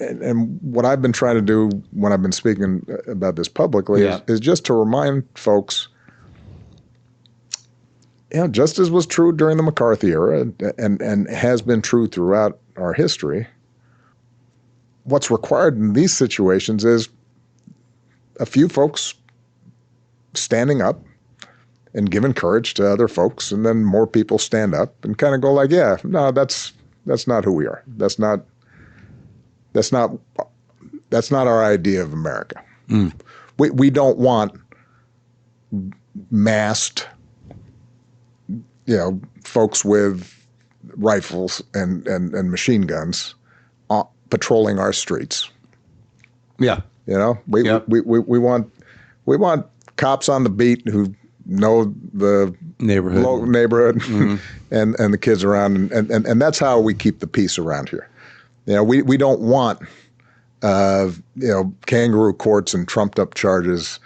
and what I've been trying to do when I've been speaking about this publicly is just to remind folks, just as was true during the McCarthy era and has been true throughout our history, what's required in these situations is a few folks standing up and giving courage to other folks, and then more people stand up and kind of go like, yeah, no, that's not who we are. That's not our idea of America. We don't want masked, folks with rifles and machine guns patrolling our streets. Yeah. We want cops on the beat who know the neighborhood and the kids around, and that's how we keep the peace around here. We don't want kangaroo courts and trumped up charges.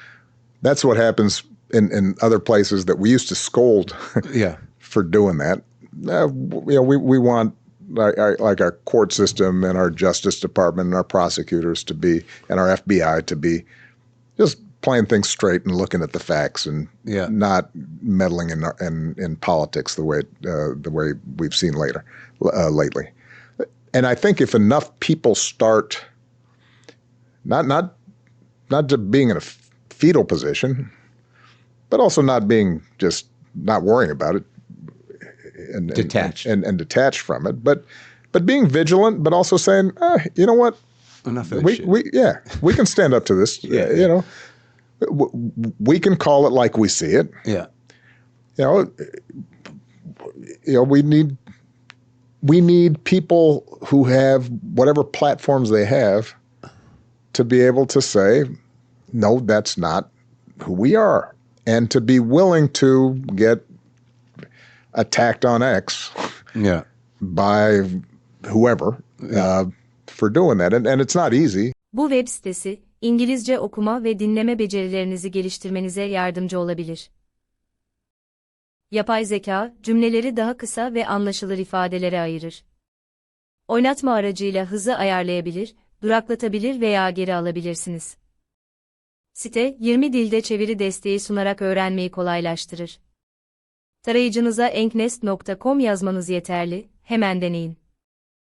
That's what happens in other places that we used to scold for doing that. We want like our court system and our Justice Department and our prosecutors to be, and our FBI to be, just playing things straight and looking at the facts and not meddling in politics the way we've seen lately. And I think if enough people start not just being in a fetal position, but also not worrying about it and detached from it, but being vigilant, but also saying, you know what, enough of this shit. We can stand up to this. We can call it like we see it. We need people who have whatever platforms they have to be able to say, no, that's not who we are, and to be willing to get attacked on X by whoever for doing that. And it's not easy. Bu web sitesi, İngilizce okuma ve dinleme becerilerinizi geliştirmenize yardımcı olabilir. Yapay zeka, cümleleri daha kısa ve anlaşılır ifadelere ayırır. Oynatma aracıyla hızı ayarlayabilir, duraklatabilir veya geri alabilirsiniz. Site, 20 dilde çeviri desteği sunarak öğrenmeyi kolaylaştırır. Tarayıcınıza enknest.com yazmanız yeterli, hemen deneyin.